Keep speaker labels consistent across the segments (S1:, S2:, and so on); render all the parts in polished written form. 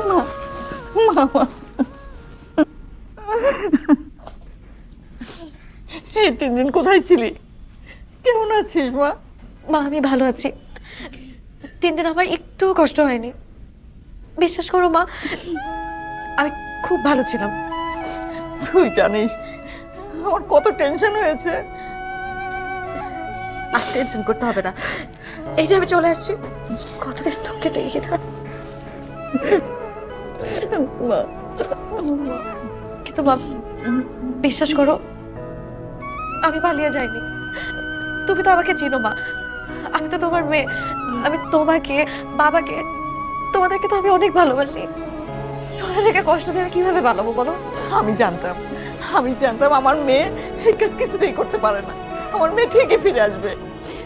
S1: মা, মামা, এই 3 দিন কোথায় ছিলি? কেমন আছিস মা?
S2: মা আমি ভালো আছি। 3 দিন আমার একটু কষ্ট হয়নি, বিশ্বাস করো মা, আমি খুব ভালো ছিলাম।
S1: তুই জানিস আমার কত টেনশন হয়েছে।
S2: আর টেনশন করতে হবে না, এই যে আমি চলে আসছি, কতদিন তোকে দেখে থাক।
S1: মা,
S2: কিন্তু মা বিশ্বাস করো, আমি পালিয়ে যাইনি। তুমি তো আমাকে চিনো মা, আমি তো তোমার মেয়ে। আমি তোমাকে, বাবাকে, তোমাদেরকে তো আমি অনেক ভালোবাসি। তোমাদেরকে কষ্ট দিয়ে আমি কিভাবে পালাবো বলো?
S1: আমি জানতাম আমার মেয়ে এই কাজ কিছুতেই করতে পারে না। আমার মেয়ে ঠিকই ফিরে আসবে।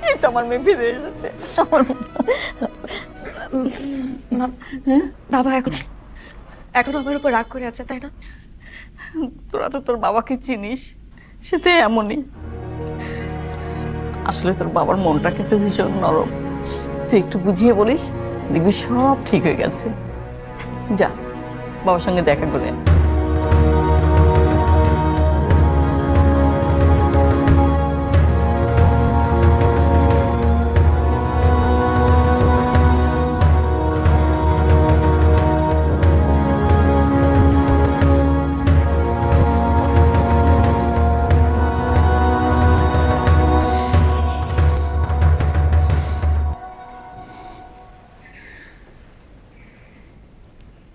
S1: এই তো আমার মেয়ে ফিরে এসেছে। আমার
S2: বাবা এখন আমার উপর রাগ করে আছে, তাই না?
S1: তোরা তো তোর বাবাকে চিনিস, সেটাই এমনই। আসলে তোর বাবার মনটা কিন্তু ভীষণ নরম। তুই একটু বুঝিয়ে বলিস, দেখবি সব ঠিক হয়ে গেছে। যা বাবার সঙ্গে দেখা করে আয়।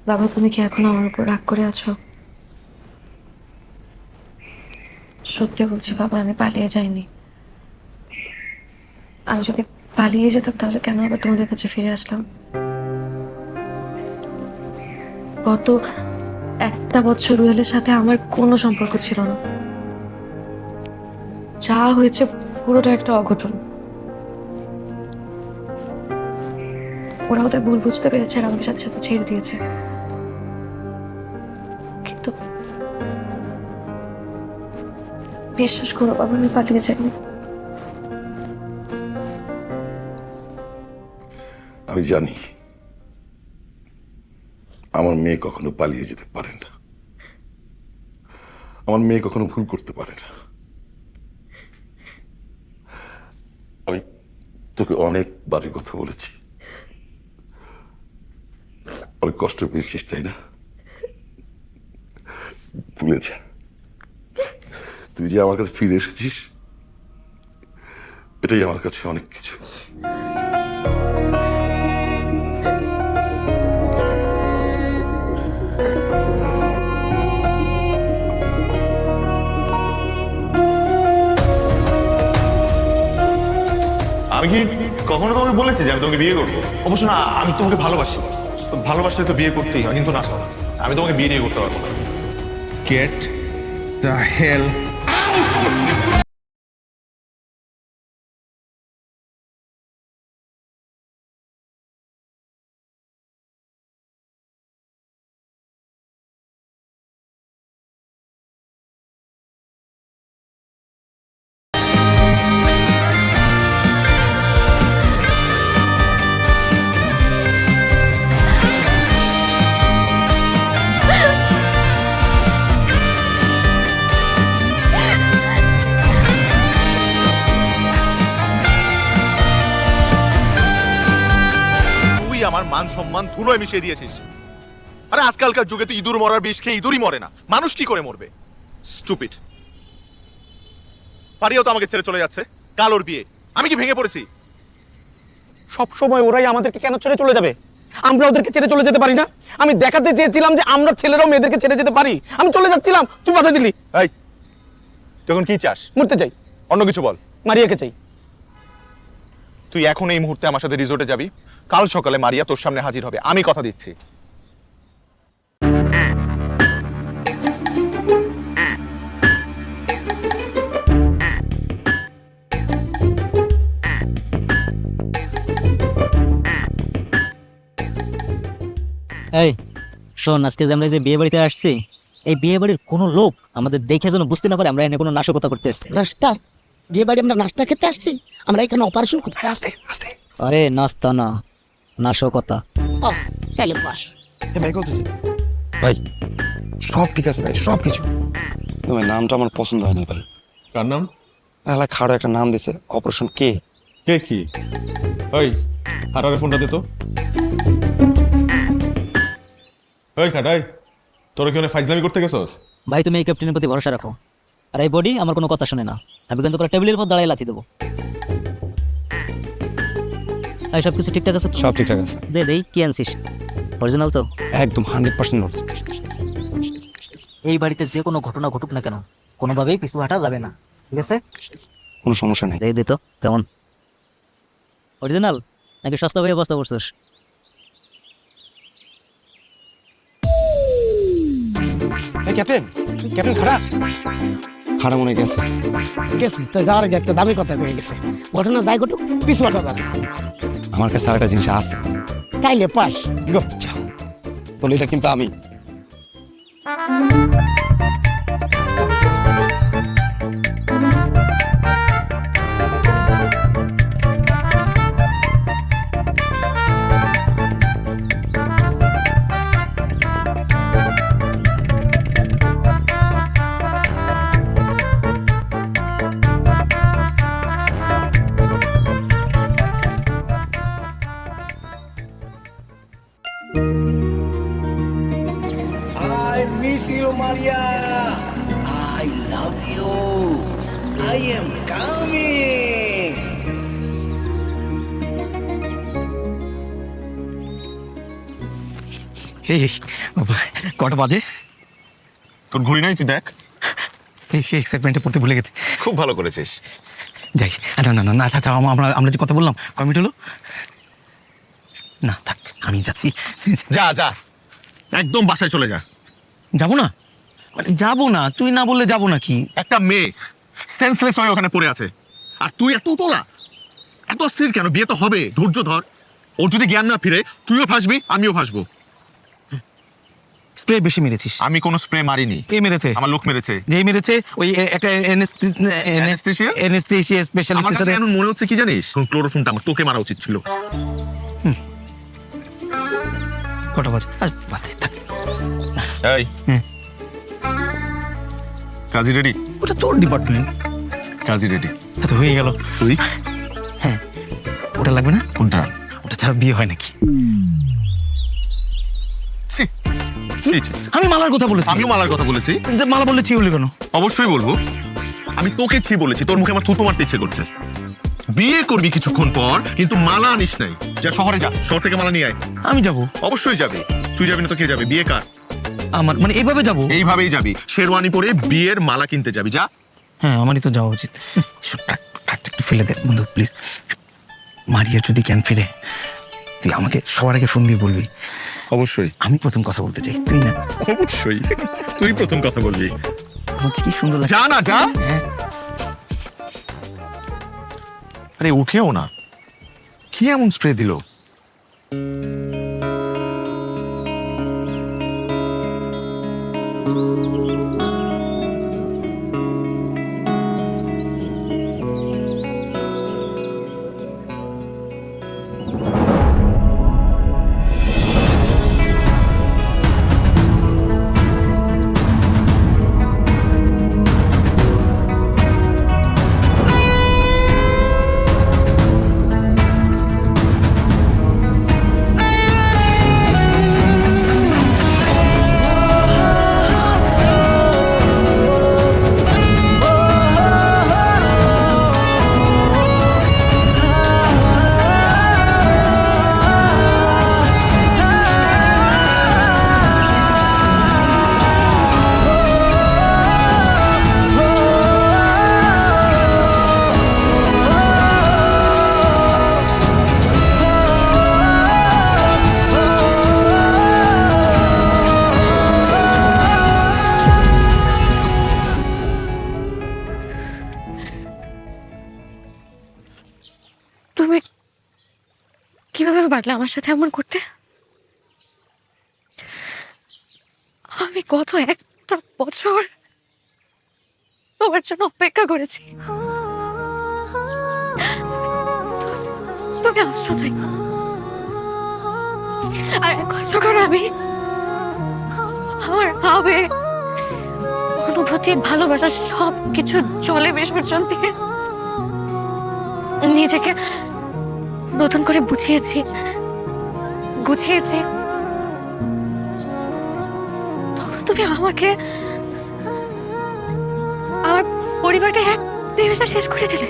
S2: বাবা তুমি কি এখন আমার উপর রাগ করে আছো? সত্যি বলছি বাবা, আমি পালিয়ে যাইনি। আমি যদি পালিয়ে যেতাম তাহলে কেন আবার তোমাদের কাছে ফিরে আসলাম? গত 1টা বছর রুয়েলের সাথে আমার কোনো সম্পর্ক ছিল না। যা হয়েছে পুরোটা একটা অঘটন। ওরা ওদের ভুল বুঝতে পেরেছে আর আমাকে সাথে সাথে ছেড়ে দিয়েছে। কিন্তু বিশ্বাস করো বাবা, আমি পালিয়ে যাইনি।
S3: আমি জানি আমার মেয়ে কখনো পালিয়ে যেতে পারে না, আমার মেয়ে কখনো ভুল করতে পারে না। আমি তোকে অনেক বাজে কথা বলেছি, অনেক কষ্ট পেয়েছিস, তাই না? ভুলে যা। তুই যে আমার কাছে ফিরে এসেছিস, এটাই আমার কাছে অনেক কিছু।
S4: আমি কি কখনো তোমাকে বলেছি যে আমি তোমাকে বিয়ে করবো? অবশ্য না, আমি তোমাকে ভালোবাসি। তো ভালোবাসলে তো বিয়ে করতেই হয়, কিন্তু না শোনা, আমি তোমাকে বিয়ে করতে পারবো না।
S5: Get the hell out!
S4: তুই আমার মান সম্মান ধুলোয় মিশিয়ে দিয়েছিস। আরে আজকালকার যুগে তো ইঁদুর মরার বিষ খেয়ে ইঁদুরই মরে না, মানুষ কি করে মরবে? স্টুপিড। পারিও তো আমাকে ছেড়ে চলে যাচ্ছে, কাল ওর বিয়ে। আমি কি ভেঙে পড়েছি?
S6: সব সময় ওরাই আমাদেরকে কেন ছেড়ে চলে যাবে? আমরা ওদেরকে ছেড়ে চলে যেতে পারি না? আমি দেখাতে চেয়েছিলাম যে আমরা ছেলেরাও মেয়েদেরকে ছেড়ে যেতে পারি। আমি চলে যাচ্ছিলাম, তুই বাধা দিলি।
S4: এই তখন কি চাস?
S6: মরতে চাই।
S4: অন্য কিছু বল।
S6: মারিয়াকে চাই।
S4: তুই এখন এই মুহূর্তে আমার সাথে রিসোর্টে যাবি, কাল সকালে মারিয়া তোর সামনে হাজির হবে, আমি কথা দিচ্ছি।
S7: এই শোন, আজকে যে আমরা যে বিয়ে বাড়িতে আসছি, এই বিয়ে বাড়ির কোনো লোক আমাদের দেখে যেন বুঝতে না পারে আমরা এখানে কোনো নাশকতা করতে আসছি।
S8: নাস্তা? বিয়ে বাড়ি আমরা নাস্তা খেতে আসছি? আমরা এখানে অপারেশন করতে।
S7: আরে নাস্তা না, নাশকতা।
S8: ও তাহলে বস।
S6: ভাই বলতেছি ভাই সব ঠিক আছে ভাই, সব কিছু। ভাই নামটা আমার পছন্দ হয় না ভাই।
S4: কার নাম?
S6: এলা খাড়ো একটা নাম দিছে, অপারেশন কে।
S4: কে কি? ওই হারারে ফোনটা দে তো। ওই খাটাই, তোরা কি ফাইজলামি করতে গেছস?
S7: ভাই তুমি এই ক্যাপ্টেনের প্রতি ভরসা রাখো, আর এই বডি আমার কোনো কথা শুনে না। আমি কিন্তু তোরা টেবিলের উপর দাঁড়াই লাথি দেবো। এই সব কিছু ঠিকঠাক আছে?
S6: সব ঠিকঠাক আছে।
S7: দে দেই, কি আনছিস? অরিজিনাল তো?
S6: একদম 100%
S7: এই বাড়িতে যে কোনো ঘটনা ঘটুক না কেন, কোনোভাবেই পিছু হাঁটা যাবে না, ঠিক আছে?
S6: কোনো সমস্যা নেই।
S7: দে তো কেমন অরিজিনাল নাকি সস্তা ভাবে বস্তা করছিস?
S6: এই ক্যাপ্টেন, ক্যাপ্টেন খাড়া খাড়া মনে গেছে।
S8: গেছে তো যাওয়ার আগে একটা দামি কথা কয়ে গেছে, ঘটনা যাই ঘটুক পিছু হটা যাবে না।
S6: আমার কাছে আরেকটা জিনিস আছে।
S8: তাইলে পাস।
S6: বলে এটা কিন্তু আমি। এই কটা বাজে?
S4: তোর ঘড়ি নাই, তুই দেখ।
S6: এই এক্সাইটমেন্টে পড়তে ভুলে গেছে।
S4: খুব ভালো করেছিস।
S6: যাই, না না না না, আচ্ছা আমরা যে কথা বললাম কমিটি হলো না, থাক আমি যাচ্ছি।
S4: যা যা, একদম বাসায় চলে যা।
S6: যাবো না মানে যাবো না, তুই না বললে যাবো না কি?
S4: একটা মেয়ে সেন্সলেস হয়ে ওখানে পড়ে আছে, আর তুই এত তোলা, এত স্থির কেন? বিয়ে তো হবে, ধৈর্য ধর। ওর যদি জ্ঞান না ফিরে তুইও ফাঁসবি, আমিও ফাঁসবো।
S6: স্প্রে বেশি মেরেছিস।
S4: আমি কোনো স্প্রে মারিনি।
S6: কে মেরেছে?
S4: আমার লোক মেরেছে।
S6: যেই মেরেছে ওই একটা
S4: Anesthesia?
S6: এনেস্থেশিয়া
S4: আমার
S6: স্পেশালিস্টের
S4: কাছে
S6: সাথে।
S4: এখন মনে হচ্ছে কি জানিস, ক্লোরোফর্মটা আমার তোকে মারা উচিত ছিল।
S6: কটা বাজে? বাদ দে, থাক।
S4: এই কাজী রেডি?
S6: ওটা তোর ডিপার্টমেন্ট।
S4: কাজী রেডি।
S6: তো হয়ে গেল।
S4: তুই?
S6: হ্যাঁ, ওটা লাগবে না?
S4: কোনটা?
S6: ওটা ছাড়া বিয়ে হয় নাকি?
S4: ছি, ছি, ছি, ছি।
S6: আমি মালার কথা বলেছি।
S4: আমিও মালার কথা বলেছি।
S6: যে মালা বললে ছি হলি কেন?
S4: অবশ্যই বলবো। আমি তোকে ছি বলেছি, তোর মুখে আমার থুতু মারতে ইচ্ছে করছে। বিয়ে করবি কিছুক্ষণ পর, কিন্তু মালা আনিস নাই। যা শহরে যা, শহর থেকে মালা নিয়ে আয়।
S6: আমি যাব।
S4: অবশ্যই যাবে। তুই যাবি না তো কে যাবে? বিয়ে কার?
S6: আমার মানে এইভাবে যাব?
S4: এইভাবেই যাবি, শেরওয়ানি পরে বিয়ের মালা কিনতে যাবি। যা।
S6: হ্যাঁ, আমারই তো যাওয়া উচিত। একটু ফেলে দে বন্ধু প্লিজ। মারিয়া যদি জ্ঞান ফিরে, তুই আমাকে সবার আগে ফোন দিয়ে বলবি।
S4: অবশ্যই।
S6: আমি প্রথম কথা বলতে চাই, তুই না।
S4: অবশ্যই তুই প্রথম কথা বলবি।
S6: আমার কি সুন্দর লাগে।
S4: যা না যা।
S6: হ্যাঁ।
S4: আরে উঠেও না, কি এমন স্প্রে দিল?
S2: তুমি কিভাবে পারলে আমার সাথে এমন করতে? আমি গত একটা বছর তোমার জন্য অপেক্ষা করেছি, তুমি আসছো নাই। আর এখন যখন আমি হবে, অনুভূতি, ভালোবাসা সব কিছু জলে বিসর্জন দিয়ে নিজেকে নতুন করে বুঝিয়েছি, গুছিয়েছি। তখন তুমি আমাকে, আমার পরিবারটা এক নিমেষে শেষ করে দিলে।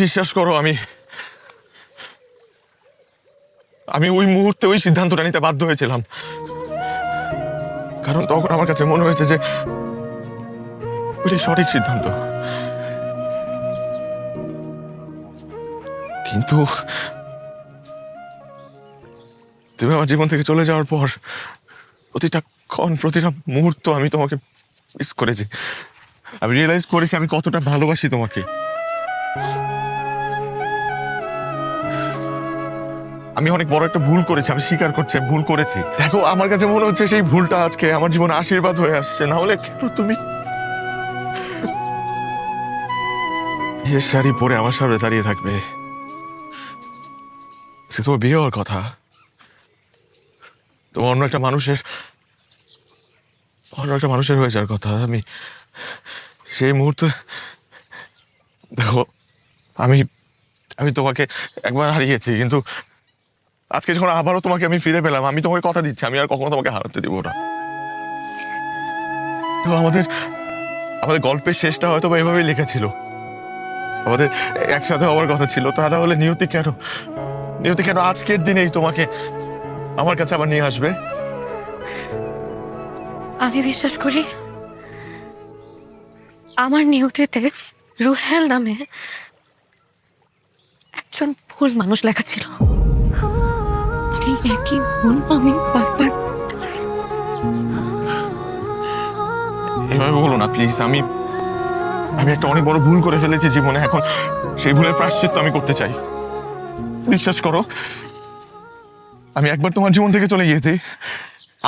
S4: বিশ্বাস করো, আমি ওই মুহূর্তে ওই সিদ্ধান্তটা নিতে বাধ্য হয়েছিলাম, কারণ তখন আমার কাছে মনে হয়েছে যে ওইটাই সঠিক সিদ্ধান্ত। কিন্তু তুমি আমার জীবন থেকে চলে যাওয়ার পর প্রতিটা ক্ষণ, প্রতিটা মুহূর্ত আমি তোমাকে মিস করেছি। আমি রিয়েলাইজ করেছি আমি কতটা ভালোবাসি তোমাকে। আমি অনেক বড় একটা ভুল করেছি, আমি স্বীকার করছি আমি ভুল করেছি। দেখো, আমার কাছে মনে হচ্ছে সেই ভুলটা আজকে আমার জীবনে আশীর্বাদ হয়ে আসছে। না হলে কেন তুমি বিয়ের শাড়ি পরে আমার সামনে দাঁড়িয়ে থাকবে? সে তোমার বিয়ে হওয়ার কথা, তোমার অন্য একটা মানুষের হয়ে যাওয়ার কথা। আমি সেই মুহূর্তে, দেখো, আমি তোমাকে একবার হারিয়েছি, কিন্তু আজকে যখন আবারও তোমাকে আমি ফিরে পেলাম, আমি তোমাকে কথা দিচ্ছি আমি আর কখনো তোমাকে হারাতে দিব না। তো আমাদের গল্পের শেষটা হয়তো বা এভাবেই লেখা ছিল, আমাদের একসাথে হওয়ার কথা ছিল। তা না হলে নিয়তি কেন আজকের দিনেই তোমাকে আমার কাছে আবার নিয়ে আসবে?
S2: আমি বিশ্বাস করি আমার নিয়তিতে রুহেল নামে একজন ভুল মানুষ লেখা ছিল। এই একই ভুল আমি বারবার করতে চাই।
S4: এভাবে বলো না প্লিজ। আমি একটা অনেক বড় ভুল করে ফেলেছি জীবনে, এখন সেই ভুলের প্রায়শ্চিত্ত আমি করতে চাই। বিশ্বাস করো, আমি একবার তোমার জীবন থেকে চলে গিয়েছি,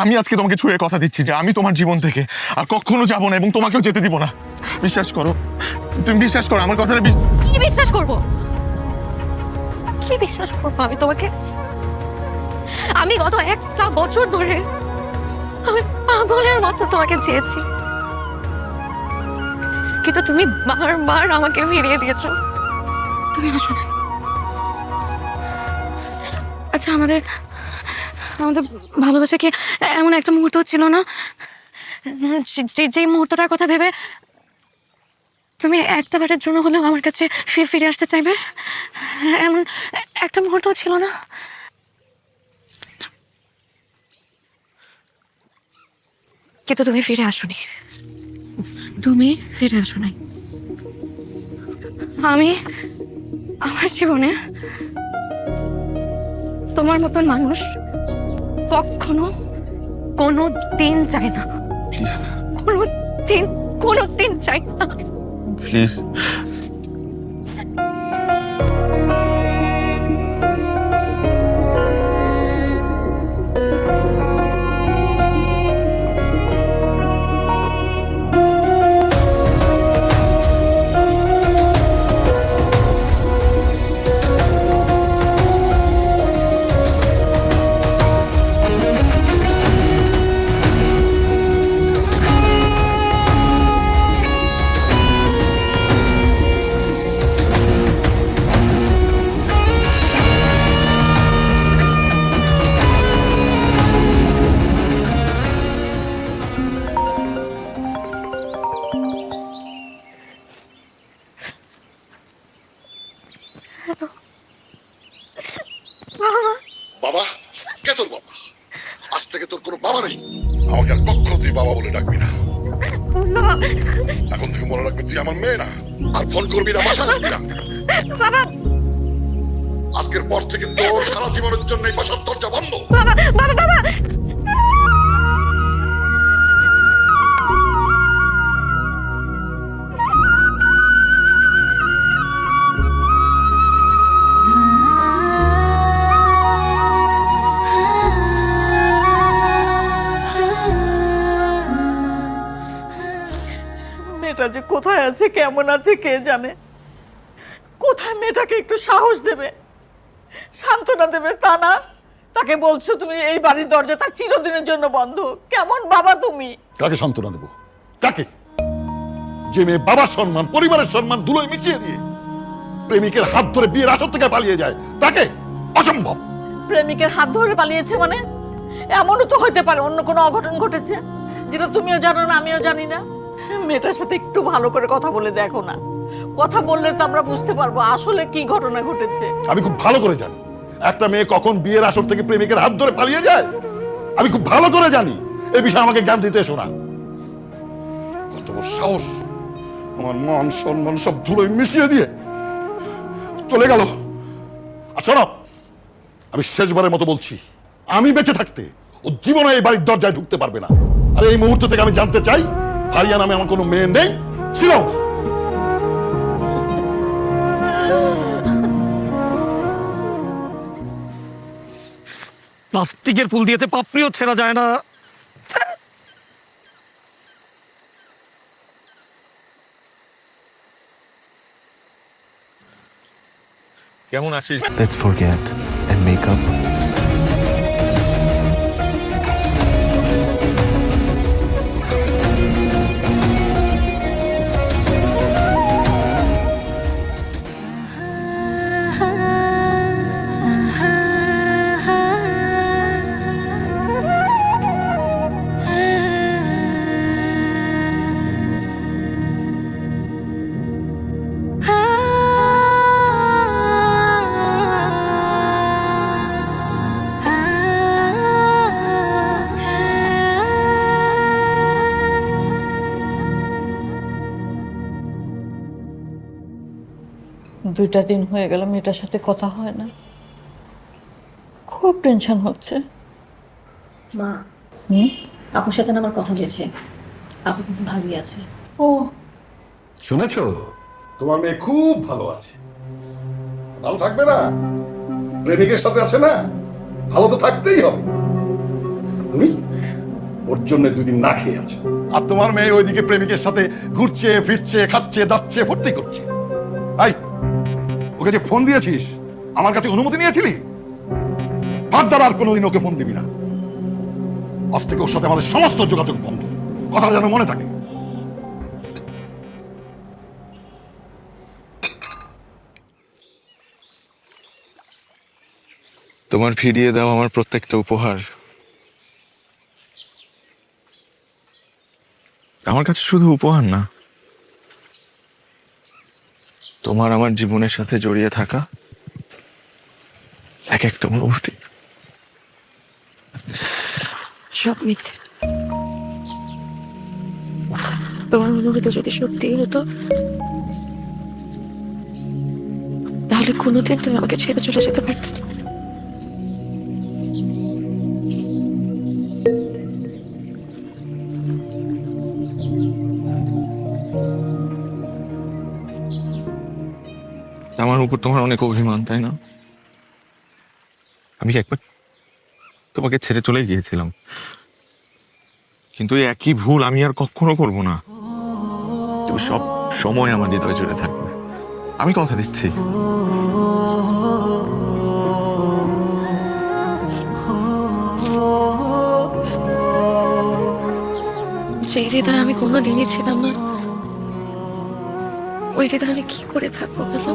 S4: আমি আজকে তোমাকে ছুঁয়ে কথা দিচ্ছি যে আমি তোমার জীবন থেকে আর কখনো যাবো না এবং তোমাকেও যেতে দিব না। বিশ্বাস করো, তুমি বিশ্বাস করো আমার কথাটা।
S2: কি বিশ্বাস করব? কি বিশ্বাস করবো আমি তোমাকে? আমি গত একটা বছর ধরে আমি পাগলের মতো তোমাকে চেয়েছি, কিন্তু তুমি বারবার আমাকে ফিরিয়ে দিয়েছো। তুমি আসো না। আচ্ছা, আমাদের ভালোবাসা কি এমন একটা মুহূর্ত ছিল না যে মুহূর্তটার কথা ভেবে তুমি একটা বারের জন্য হলেও আমার কাছে ফিরে আসতে চাইবে? এমন একটা মুহূর্ত ছিল না? কিন্তু তুমি ফিরে আসোনি, তুমি ফিরে আসো নাই। আমি আমার জীবনে তোমার মতন মানুষ কখনো কোনো দিন চাই না।
S4: প্লিজ
S2: কোনো দিন চাই না।
S4: প্লিজ।
S3: বাবা, কে তোর বাবা? আজ থেকে তোর কোনো বাবা নেই। আমাকে আর কখনো তুই বাবা বলে ডাকবি না। এখন থেকে মনে রাখবি তুই আমার মেয়ে না। আর ফোন করবি না, বাসা আসবি না।
S2: বাবা,
S3: আজকের পর থেকে তোর সারা জীবনের জন্য এই বাসার দরজা বন্ধ।
S2: বাবা, বাবা, বাবা।
S1: মেয়েটা যে কোথায় আছে, কেমন আছে কে জানে। কোথায় মেয়েটাকে একটু সাহস দেবে, সান্ত্বনা দেবে, তা না তাকে বলছো তুমি এই বাড়ির দরজা তার চিরদিনের জন্য বন্ধ। কেমন বাবা তুমি?
S3: কাকে সান্ত্বনা দেবো? কাকে? যে মেয়ে বাবার সম্মান, পরিবারের সম্মান ধুলোয় মিশিয়ে দিয়ে প্রেমিকের হাত ধরে বিয়ের আসর থেকে পালিয়ে যায়, তাকে? অসম্ভব।
S1: প্রেমিকের হাত ধরে পালিয়েছে মানে? এমনও তো হতে পারে অন্য কোনো অঘটন ঘটেছে, যেটা তুমিও জানো না, আমিও জানি না। মেয়েটার সাথে একটু ভালো করে কথা বলে দেখো না। কথা বললে তো আমরা বুঝতে পারবো আসলে কি ঘটনা ঘটেছে।
S3: আমি খুব ভালো করে জানি একটা মেয়ে কখন বিয়ের আসর থেকে প্রেমিকের হাত ধরে পালিয়ে যায়। আমি খুব ভালো করে জানি। এই বিষয়ে আমাকে জ্ঞান দিতে এসো না। কত বড় সাহস! আমার মান সম্মান সব ধুলোয় মিশিয়ে দিয়ে চলে গেল। আর শোনো, আমি শেষবারের মতো বলছি, আমি বেঁচে থাকতে ও জীবনে এই বাড়ির দরজায় ঢুকতে পারবে না। আর এই মুহূর্ত থেকে আমি জানতে চাই, হারিয়া নামে আমার কোনো মেয়ে নেই, ছিল না।
S6: প্লাস্টিকের ফুল দিয়েছে, পাপড়িও ছেঁড়া যায় না।
S4: কেমন আছিস?
S9: Let's forget and make up.
S1: দুইটা দিন হয়ে গেল মেয়েটার সাথে কথা হয় না, খুব টেনশন হচ্ছে।
S10: মা, আপুর সাথে না আমার কথা হয়েছে। আপু কিন্তু ভালোই আছে।
S1: ও
S3: শুনেছো? তোমার মেয়ে খুব ভালো আছে। ভালো থাকবে না? প্রেমিকের সাথে আছে না, ভালো তো থাকতেই হবে। তুমি ওর জন্য 2 দিন না খেয়ে আছো, আর তোমার মেয়ে ওইদিকে প্রেমিকের সাথে ঘুরছে ফিরছে, খাচ্ছে দাচ্ছে, ফুর্তি করছে। আই, ওকে যে ফোন দিয়েছিস, আমার কাছে অনুমতি নিয়েছিলি? ফার্দার আর কোনোদিন ওকে ফোন দিবি না। আজ থেকে ওর সাথে আমাদের সমস্ত যোগাযোগ বন্ধ। কথা যেন মনে থাকে।
S4: তোমার ফিরিয়ে দাও আমার প্রত্যেকটা উপহার আমার কাছে শুধু উপহার না, তোমার আমার জীবনের সাথে জড়িয়ে থাকা এক একটা অনুভূতি।
S2: সব মিথ্যে। তোমার অনুভূতি যদি সত্যি হতো, তাহলে কোনোদিন তুমি আমাকে ছেড়ে চলে যেতে পারতে না।
S4: আমার উপর তোমার অনেক অভিমান, তাই না? আমি একবার তোমাকে ছেড়ে চলে গিয়েছিলাম, কিন্তু এই একই ভুল আমি আর কখনো করব না। তুমি সব সময় আমার হৃদয় জুড়ে থাকবে, আমি কথা দিচ্ছি।
S2: যে হৃদয় আমি কোনোদিনই ছিলাম না, ওই হৃদয় আমি কি করে থাকবো বলো?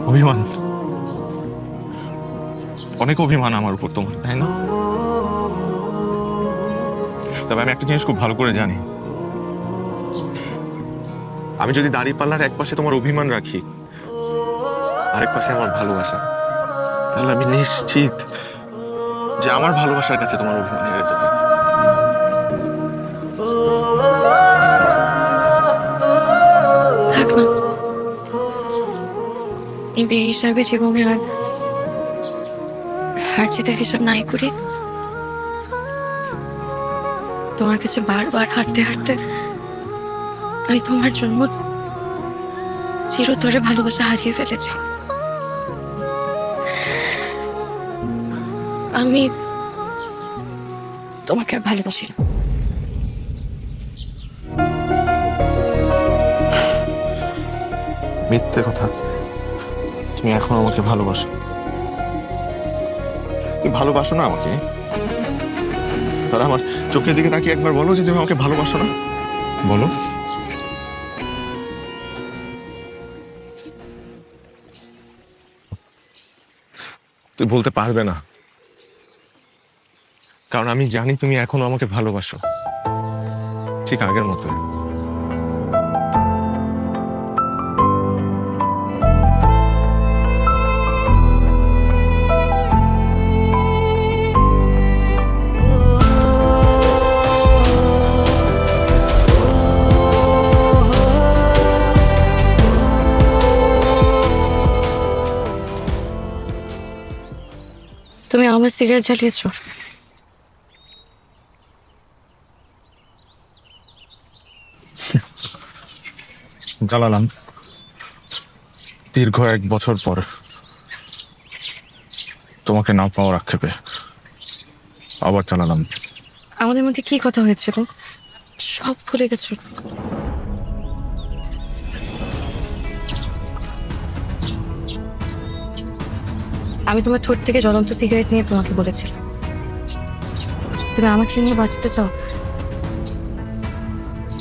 S4: অভিমান, অনেক অভিমান আমার উপর তোমার, তাই না? তবে আমি একটা জিনিস খুব ভালো করে জানি, আমি যদি দাঁড়িপাল্লার এক পাশে তোমার অভিমান রাখি, আরেক পাশে আমার ভালোবাসা, তাহলে আমি নিশ্চিত যে আমার ভালোবাসার কাছে তোমার অভিমান হেরে যাবে।
S2: থাক না, এই বিয়ে হিসাবে জীবনে আর হার জিতের হিসাব নাই করি। তোমার কাছে বারবার হাঁটতে হাঁটতে আমি তোমার জন্য চিরতরে ভালোবাসা হারিয়ে ফেলেছি। আমি তোমাকে আর ভালোবাসি না।
S4: মিথ্যে কথা, তুমি এখন আমাকে ভালোবাসো। তুমি ভালোবাসো না আমাকে? তারা আমার চোখের দিকে তাকিয়ে একবার বলো যে তুমি আমাকে ভালোবাসো না, বলো। তুই বলতে পারবে না, কারণ আমি জানি তুমি এখনো আমাকে ভালোবাসো, ঠিক আগের মতো।
S2: তুমি আমার সিগারেট জ্বালিয়েছো?
S4: জ্বালালাম দীর্ঘ 1 বছর পর, তোমাকে না পাওয়ার আক্ষেপে আবার জ্বালালাম।
S2: আমাদের মধ্যে কি কথা হয়েছিল সব ভুলে গেছো? আমি তোমার ঠোঁট থেকে জ্বলন্ত সিগারেট নিয়ে তোমাকে বলেছি তুমি আমাকে নিয়ে বাঁচতে চাও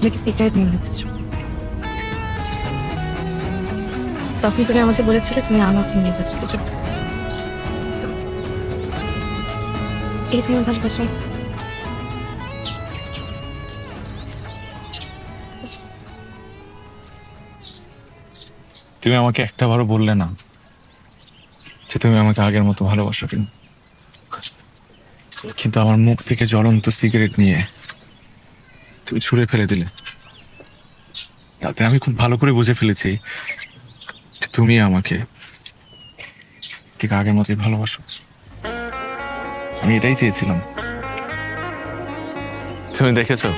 S2: নাকি সিগারেট নিয়ে নিতে চাও। তখন তুমি আমাকে বলেছিলে তুমি আমাকে নিয়ে বাঁচতে চাও। এই তুমি ভালোবাসো?
S4: তুমি আমাকে একটাবারও বললে না যে তুমি আমাকে আগের মতো ভালোবাসো কিনা, কিন্তু আমার মুখ থেকে জ্বলন্ত সিগারেট নিয়ে তুমি ছুঁড়ে ফেলে দিলে। তাতে আমি খুব ভালো করে বুঝে ফেলেছি যে তুমি আমাকে ঠিক আগের মতোই ভালোবাসো। আমি এটাই চেয়েছিলাম। তুমি দেখেছো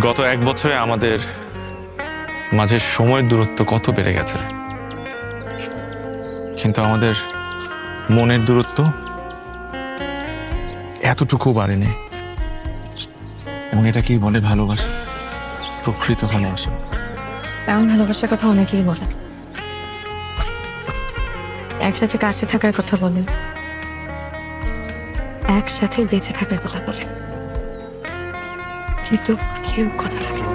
S4: গত 1 বছরে আমাদের মাঝে সময়ের দূরত্ব কত বেড়ে গেছে, কিন্তু আমাদের মনের দূরত্ব এতটুকু বাড়েনি। এবং এটা কি বলে ভালোবাসা, প্রকৃত ভালোবাসা।
S2: এমন ভালোবাসার কথা অনেকেই বলে, একসাথে কাছে থাকার কথা বলে, একসাথে বেঁচে থাকার কথা বলে, কিন্তু কেউ কথা রাখে না।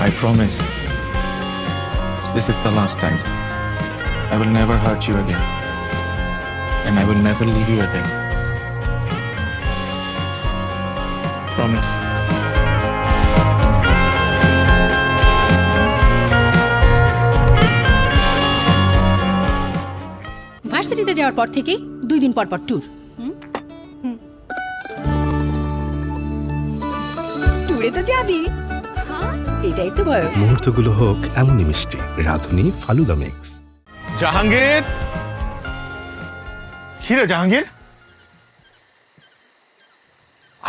S4: I promise this is the last time. I will never hurt you again, and I will never leave you again. Promise.
S11: ভার্সিটিতে যাওয়ার পর থেকে 2 দিন পর পর ট্যুর। ট্যুরে তো যাবি, এটাই তো বয়স।
S5: মুহূর্তগুলো হোক এমনই মিষ্টি। রাধুনী ফালুদা মিক্স।
S4: জাহাঙ্গীর, কিরে জাহাঙ্গীর,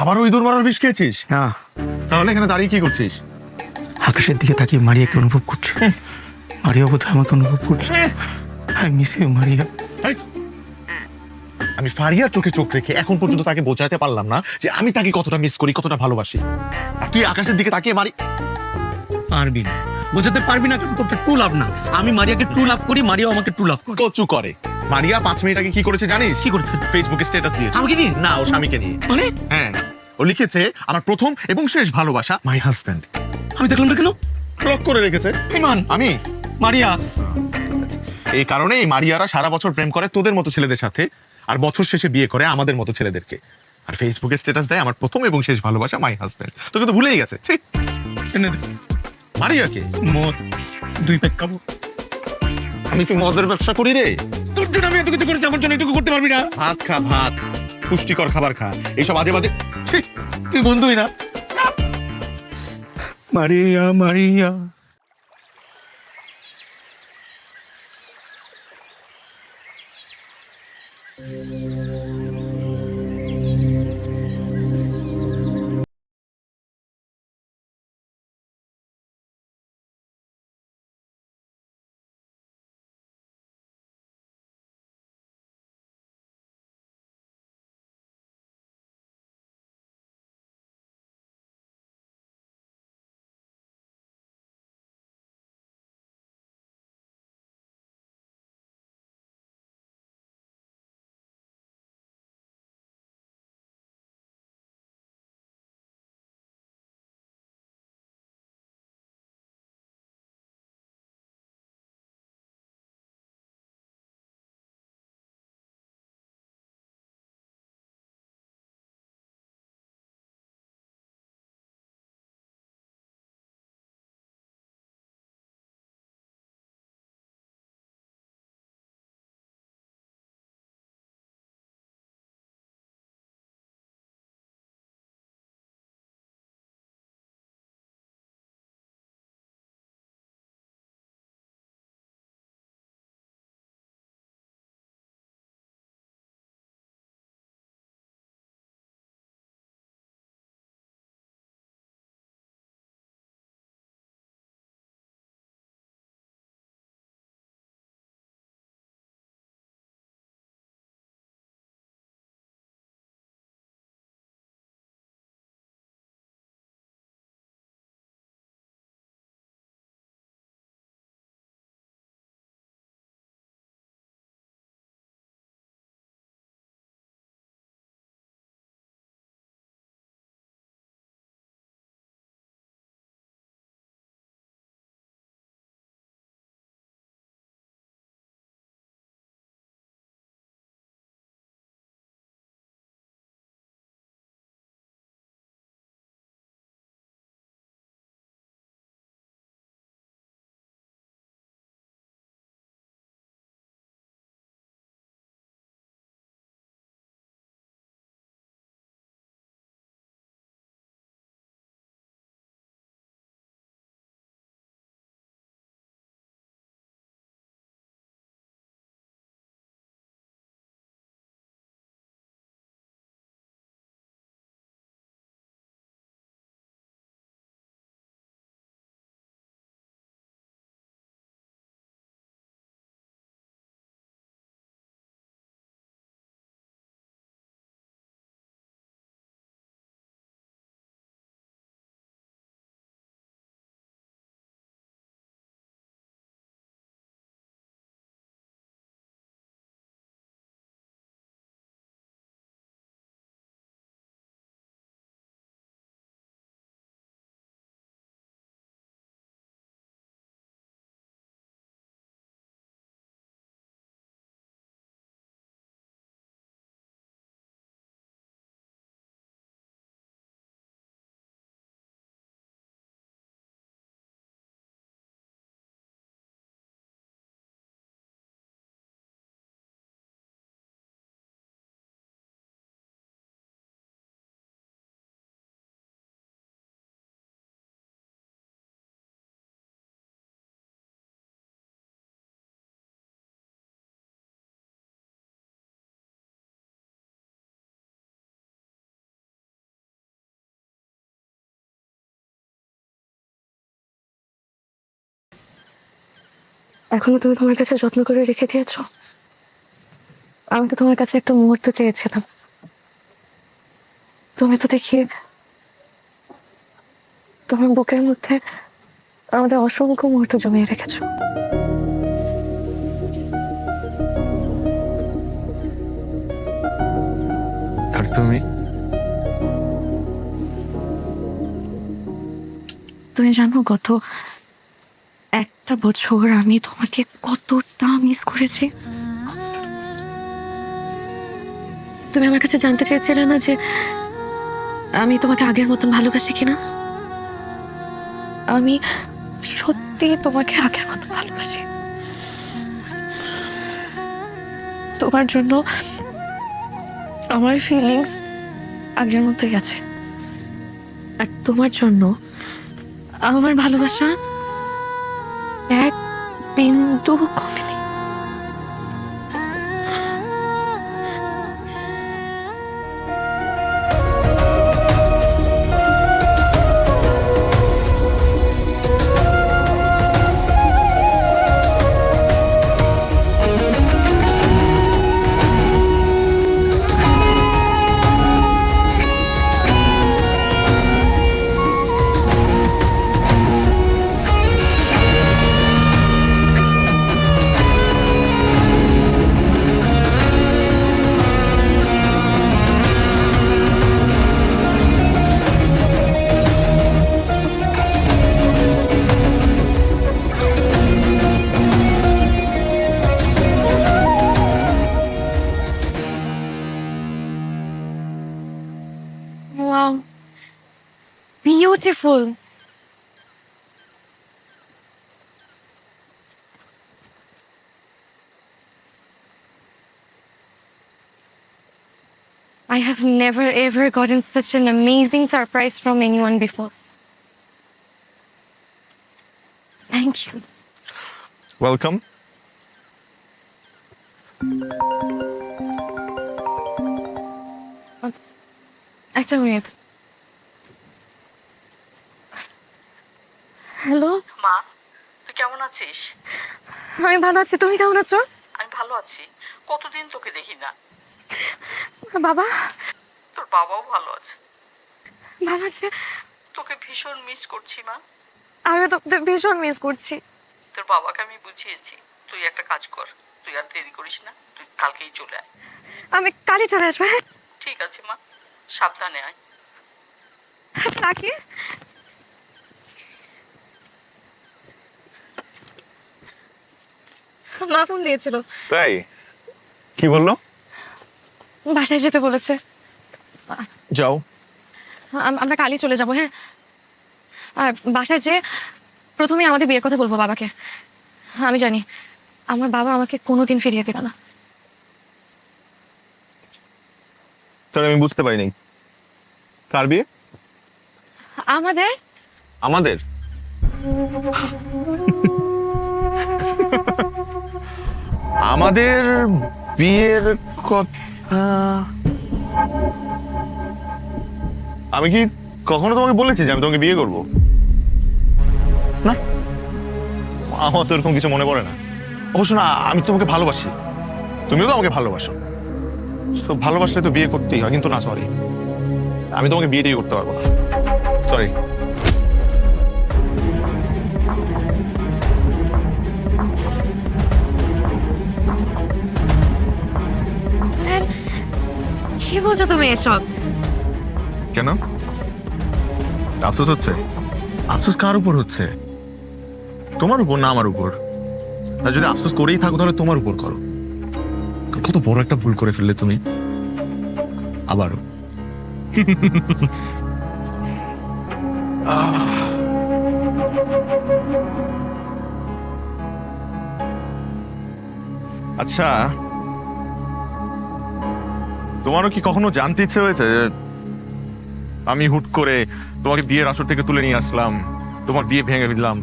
S4: আবার ওই দৌড় মারার বিষ খেয়েছিস?
S6: হ্যাঁ,
S4: তাহলে এখানে দাঁড়িয়ে কি করছিস?
S6: আকাশের দিকে তাকিয়ে মারিয়াকে অনুভব করছে। মারিয়া বোধহয় আমাকে অনুভব করছে। I miss you Maria.
S4: এই, আমি ফারিয়ার চোখে চোখ রেখে এখন পর্যন্ত তাকে বোঝাতে পারলাম না যে আমি তাকে কতটা মিস করি, কতটা ভালোবাসি। আর তুই আকাশের দিকে তাকিয়ে মারি
S6: পারবি না, বোঝাতে পারবি না, কারণ তোর ট্রু লাভ না। আমি মারিয়াকে ট্রু লাভ করি, মারিয়াও আমাকে ট্রু লাভ করে।
S4: কচু করে। মারিয়া 5 মিনিট আগে কি করেছে জানিস?
S6: কি করেছে?
S4: ফেসবুকে স্ট্যাটাস দিয়েছে।
S6: আমাকে নিয়ে?
S4: না, ও স্বামীকে নিয়ে।
S6: মানে
S4: হ্যাঁ, ও লিখেছে আমার প্রথম এবং শেষ ভালোবাসা মাই হাজব্যান্ড।
S6: আমি দেখলাম না কেন?
S4: ব্লক করে রেখেছে।
S6: ইমান,
S4: আমি
S6: মারিয়া।
S4: এই কারণেই মারিয়ারা সারা বছর প্রেম করে তোদের মতো ছেলেদের সাথে, আর বছর শেষে বিয়ে করে আমাদের মতো ছেলেদেরকে। আর ফেসবুকে স্ট্যাটাস দেয় আমার প্রথম এবং শেষ ভালোবাসা মাই হাজব্যান্ড। তোকে তো ভুলেই গেছে। ঠিক
S6: এনে দে
S4: মারিয়াকে
S6: মদ 2 প্যাক খাবো।
S4: আমি কি মদের ব্যবসা করি রে?
S6: তোর জন্য আমি এত কিছু করেছি, আমার জন্য এটুকু করতে পারবি না?
S4: ভাত খা, ভাত, পুষ্টিকর খাবার খা, এইসব আজে বাজে।
S6: তুই বন্ধুই না। মারিয়া মারিয়া।
S2: এখনো তুমি তোমার কাছে যত্ন করে রেখে দিয়েছো। আমি তো তোমার কাছে একটা মুহূর্ত চেয়েছিলাম, তুমি তো দেখি তোমার বুকের মধ্যে আমাদের অসংখ্য মুহূর্ত জমিয়ে রেখেছো।
S4: আর তুমি?
S2: তুমি জানো গত একটা বছর আমি তোমাকে কতটা মিস করেছি। তুমি আমার কাছে জানতে চেয়েছিলে না যে আমি তোমাকে আগের মতন ভালোবাসি কিনা। আমি সত্যি তোমাকে আগের মতো ভালোবাসি। তোমার জন্য আমার ফিলিংস আগের মতোই আছে, আর তোমার জন্য আমার ভালোবাসা এক বিন্দু কমেনি। Wow, beautiful. I have never ever gotten such an amazing surprise from anyone before. Thank you.
S4: Welcome.
S2: একটা মিনিট। হ্যালো
S1: মা, তুই কেমন আছিস?
S2: আমি ভালো আছি, তুমি কেমন আছো?
S1: আমি ভালো আছি। কতদিন তোকে দেখি না।
S2: বাবা
S1: তোর বাবাও ভালো আছে।
S2: ভালো আছে?
S1: তোকে ভীষণ মিস করছি মা।
S2: আমি তো ভীষণ মিস করছি।
S1: তোর বাবাকে আমি বুঝিয়েছি, তুই একটা কাজ কর, তুই আর দেরি করিস না, তুই কালকেই চলে আয়।
S2: আমি কালই চলে আসবো। হ্যাঁ
S1: ঠিক আছে মা, সাবধানে আয়।
S2: আচ্ছা, রাখি। মা ফোন দিয়েছিল।
S4: তাই? কি বললো?
S2: বাসায় যেতে বলেছে।
S4: যাও।
S2: আমরা কালই চলে যাব। হ্যাঁ, আর বাসায় যে প্রথমে আমাদের বিয়ের কথা বলবো বাবাকে। আমি জানি আমার বাবা আমাকে কোনোদিন ফিরিয়ে দেবে না।
S4: তাহলে আমি বুঝতে পারিনি, কার বিয়ে?
S2: আমাদের।
S4: আমাদের? আমাদের বিয়ের কথা আমি কি কখনো তোমাকে বলেছি যে আমি তোমাকে বিয়ে করব? না, আমার তো এরকম কিছু মনে পড়ে না। অবশ্য না, আমি তোমাকে ভালোবাসি, তুমিও তো আমাকে ভালোবাসো। তো ভালোবাসলে তো বিয়ে করতেই হয়, কিন্তু না, সরি, আমি তোমাকে বিয়েটাই করতে পারবো না। সরি।
S2: কি বলছো তুমি এসব?
S4: কেন আফসোস হচ্ছে? আফসোস কার উপর হচ্ছে? তোমার উপর না আমার উপর? আর যদি আফসোস করেই থাকো তাহলে তোমার উপর করো। কত বড় একটা ভুল করে ফেললে তুমি আবারও। আচ্ছা, তোমারও কি কখনো জানতে ইচ্ছে হয়েছে যে আমি হুট করে তোমাকে বিয়ের আসর থেকে তুলে নিয়ে আসলাম, তোমার বিয়ে ভেঙে দিলাম?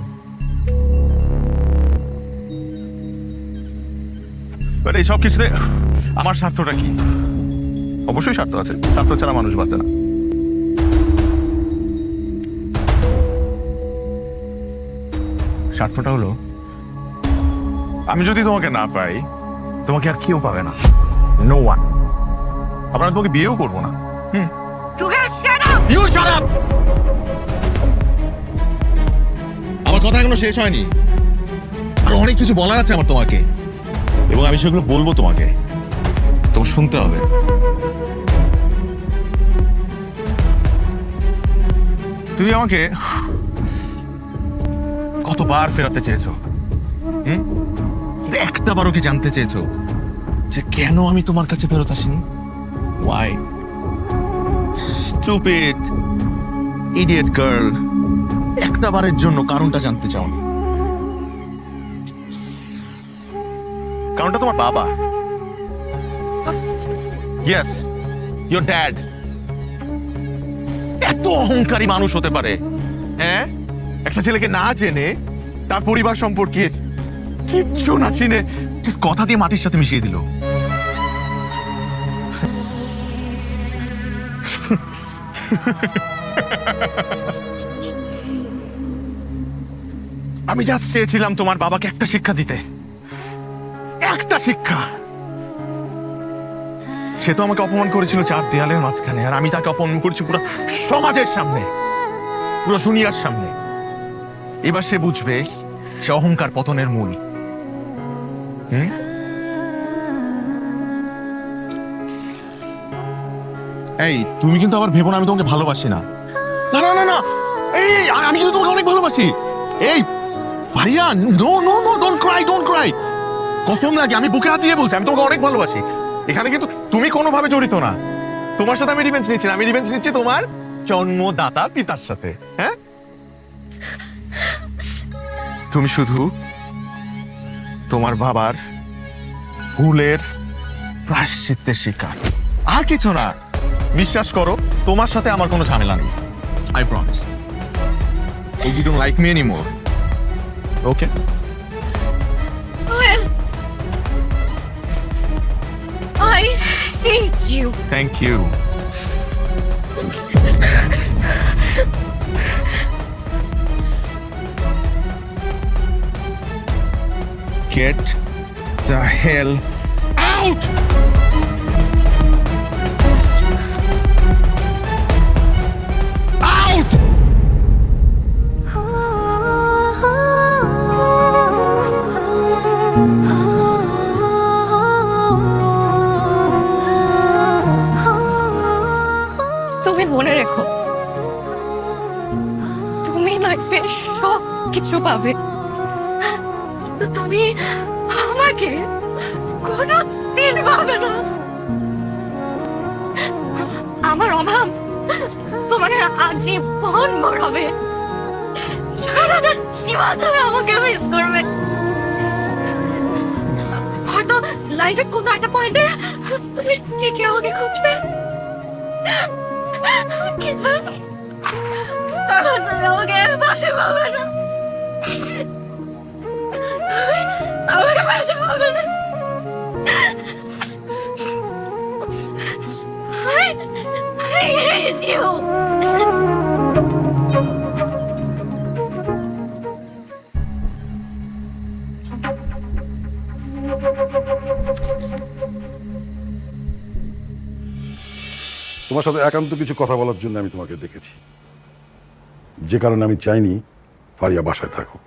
S4: এই সব কিছুতে আমার স্বার্থটা কি? অবশ্যই স্বার্থ আছে, স্বার্থ ছাড়া মানুষ বাঁচে না। স্বার্থটা হলো আমি যদি তোমাকে না পাই, তোমাকে আর কেউ পাবে না, নো ওয়ান। আবার আমি তোমাকে বিয়েও করবো না। You shut up! আমার কথা এখনো শেষ হয়নি, আর অনেক কিছু বলার আছে আমার তোমাকে, এবং আমি সেগুলো বলবো তোমাকে, তোমার শুনতে হবে। তুমি আমাকে কতবার ফেরাতে চেয়েছো, একটা বারও কি জানতে চেয়েছো যে কেন আমি তোমার কাছে ফেরত আসিনি? Why? Stupid, idiot girl. একটা বারের জন্য কারণটা জানতে চাও না? কারণটা তোমার বাবা। Yes, your dad. এত অহংকারী মানুষ হতে পারে, হ্যাঁ? একটা ছেলেকে না জেনে, তার পরিবার সম্পর্কে কিচ্ছু না চিনে just কথা দিয়ে মাটির সাথে মিশিয়ে দিল। আমি জাস্ট চেয়েছিলাম তোমার বাবাকে একটা শিক্ষা দিতে, একটা শিক্ষা। সে তো আমাকে অপমান করেছিল 4 দেয়ালের মাঝখানে, আর আমি তাকে অপমান করেছি পুরো সমাজের সামনে, পুরো দুনিয়ার সামনে। এবার সে বুঝবে সে অহংকার পতনের মূল। এই তুমি কিন্তু আবার ভেবো না আমি তোমাকে ভালোবাসি না। না না না না, এই আমি কিন্তু তোমাকে অনেক ভালোবাসি। এই ভাইয়া, no no no, don't cry, don't cry. কসম লাগে, আমি বুকে হাত দিয়ে বলছি আমি তোমাকে অনেক ভালোবাসি। এখানে কিন্তু তুমি কোনোভাবে জড়িত না। তোমার সাথে আমি রিভেঞ্জ নিচ্ছি না, আমি রিভেঞ্জ নিচ্ছি তোমার জন্মদাতা পিতার সাথে। হ্যাঁ, তুমি শুধু তোমার বাবার ভুলের প্রায়শ্চিত্তের শিকার, আর কিছু না। বিশ্বাস করো, তোমার সাথে আমার কোনো ঝামেলা নেই। I promise. If you don't like me anymore, okay?
S2: Well, I hate you.
S4: Thank you. Get the hell out! Out!
S2: তুমি মনে রেখো, তুমি লাইফে সব কিছু পাবে, তুমি আমাকে কোনো দিন পাবে না। আমার অভাব তোমাকে আজীবন মরাবে, সারাটা জীবন তুমি আমাকে মিস করবে। হয়তো লাইফে কোনো একটা পয়েন্টে তুমি ঠিকই আমাকে খুঁজবে, কিন্তু তখন তুমি আমাকে পাশে পাবে না, আমাকে পাশে পাবে না। I hate you.
S3: তোমার সাথে একান্ত কিছু কথা বলার জন্য আমি তোমাকে ডেকেছি, যে কারণে আমি চাইনি ফারিয়া বাসায় থাকুক।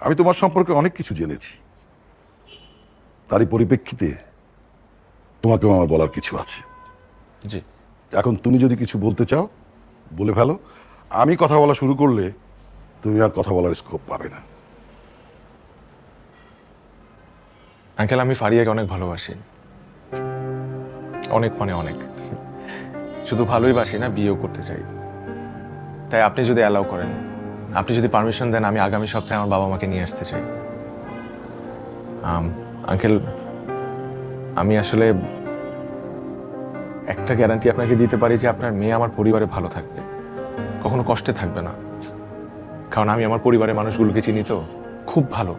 S3: আমি তোমার সম্পর্কে অনেক কিছু জেনেছি, তারই পরিপ্রেক্ষিতে তোমাকেও আমার বলার কিছু আছে।
S4: জি,
S3: এখন তুমি যদি কিছু বলতে চাও বলে ফেলো। আমি কথা বলা শুরু করলে তুমি আর কথা বলার স্কোপ পাবে না।
S4: আঙ্কেল, আমি ফারিয়াকে অনেক ভালোবাসি, অনেক মানে অনেক। শুধু ভালোই বাসি না, বিয়েও করতে চাই। তাই আপনি যদি অ্যালাউ করেন, আপনি যদি পারমিশন দেন, আমি আগামী সপ্তাহে আমার বাবা মাকে নিয়ে আসতে চাই। আঙ্কেল, আমি আসলে একটা গ্যারান্টি আপনাকে দিতে পারি যে আপনার মেয়ে আমার পরিবারে ভালো থাকবে, কখনো কষ্টে থাকবে না। কারণ আমি আমার পরিবারের মানুষগুলোকে চিনি তো, খুব ভালো,